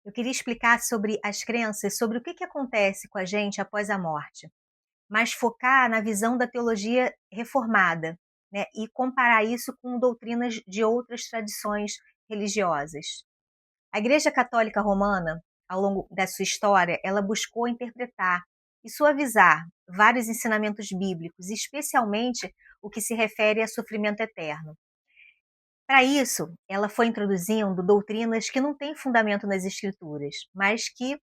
Eu queria explicar sobre as crenças, sobre o que acontece com a gente após a morte, mas focar na visão da teologia reformada, né, e comparar isso com doutrinas de outras tradições religiosas. A Igreja Católica Romana, ao longo da sua história, ela buscou interpretar e suavizar vários ensinamentos bíblicos, especialmente o que se refere a sofrimento eterno. Para isso, ela foi introduzindo doutrinas que não têm fundamento nas escrituras, mas que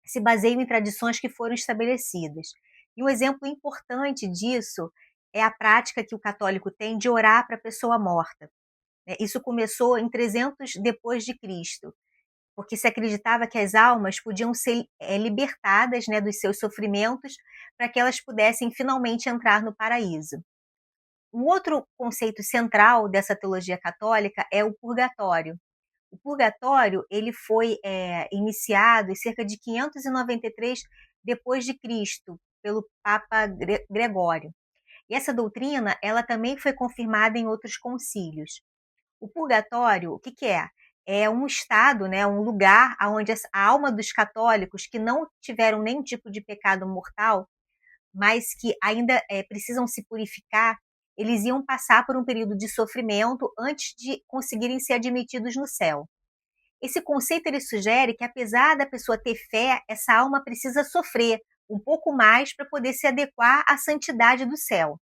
se baseiam em tradições que foram estabelecidas. E um exemplo importante disso é a prática que o católico tem de orar para a pessoa morta, né. Isso começou em 300 depois de Cristo, porque se acreditava que as almas podiam ser, libertadas, né, dos seus sofrimentos, para que elas pudessem finalmente entrar no paraíso. Um outro conceito central dessa teologia católica é o purgatório. O purgatório, ele foi, iniciado em cerca de 593 depois de Cristo, pelo Papa Gregório. E essa doutrina, ela também foi confirmada em outros concílios. O purgatório, o que que é? É um estado, né, um lugar aonde a alma dos católicos que não tiveram nenhum tipo de pecado mortal, mas que ainda, precisam se purificar, eles iam passar por um período de sofrimento antes de conseguirem ser admitidos no céu. Esse conceito ele sugere que apesar da pessoa ter fé, essa alma precisa sofrer um pouco mais para poder se adequar à santidade do céu.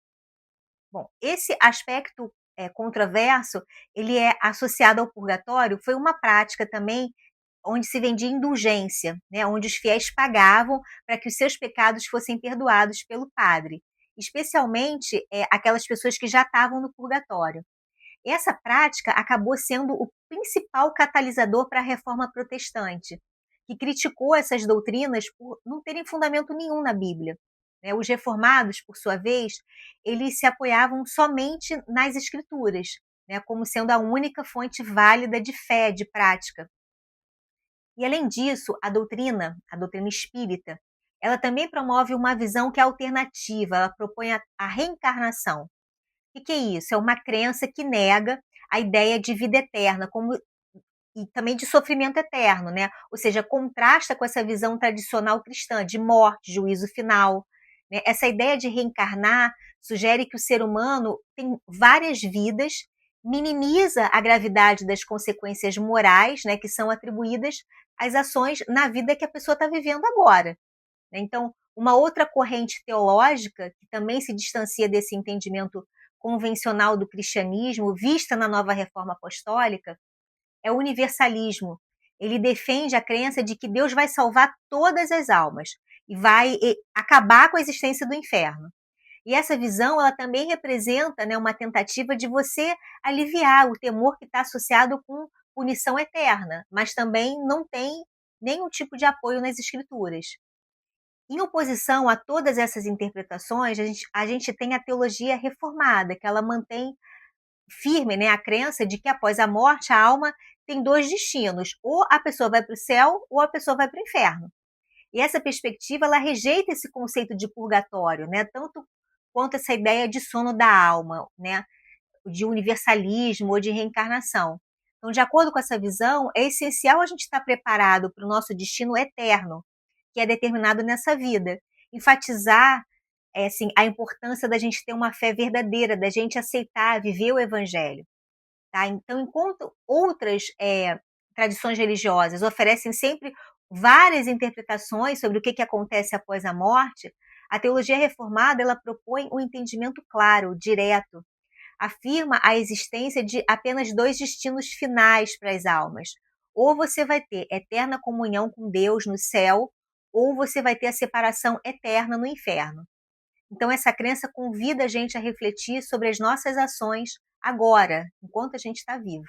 Bom, esse aspecto controverso, ele é associado ao purgatório, foi uma prática também onde se vendia indulgência, né, onde os fiéis pagavam para que os seus pecados fossem perdoados pelo padre, especialmente aquelas pessoas que já estavam no purgatório. Essa prática acabou sendo o principal catalisador para a reforma protestante, que criticou essas doutrinas por não terem fundamento nenhum na Bíblia, né. Os reformados, por sua vez, eles se apoiavam somente nas escrituras, né, como sendo a única fonte válida de fé, de prática. E além disso, a doutrina espírita, ela também promove uma visão que é alternativa, ela propõe a reencarnação. O que é isso? É uma crença que nega a ideia de vida eterna, como e também de sofrimento eterno, né? Ou seja, contrasta com essa visão tradicional cristã de morte, juízo final, né? Essa ideia de reencarnar sugere que o ser humano tem várias vidas, minimiza a gravidade das consequências morais, né, que são atribuídas às ações na vida que a pessoa está vivendo agora, né? Então, uma outra corrente teológica que também se distancia desse entendimento convencional do cristianismo, vista na nova reforma apostólica, é o universalismo. Ele defende a crença de que Deus vai salvar todas as almas e vai acabar com a existência do inferno. E essa visão, ela também representa, né, uma tentativa de você aliviar o temor que está associado com punição eterna, mas também não tem nenhum tipo de apoio nas escrituras. Em oposição a todas essas interpretações, a gente tem a teologia reformada, que ela mantém firme, né, a crença de que após a morte a alma tem dois destinos, ou a pessoa vai para o céu ou a pessoa vai para o inferno. E essa perspectiva ela rejeita esse conceito de purgatório, né, tanto quanto essa ideia de sono da alma, né, de universalismo ou de reencarnação. Então, de acordo com essa visão, é essencial a gente estar preparado para o nosso destino eterno, que é determinado nessa vida. Enfatizar assim, a importância da gente ter uma fé verdadeira, da gente aceitar, viver o evangelho. Tá? Então, enquanto outras tradições religiosas oferecem sempre várias interpretações sobre o que acontece após a morte, a teologia reformada ela propõe um entendimento claro, direto, afirma a existência de apenas dois destinos finais para as almas. Ou você vai ter eterna comunhão com Deus no céu, ou você vai ter a separação eterna no inferno. Então, essa crença convida a gente a refletir sobre as nossas ações agora, enquanto a gente está vivo.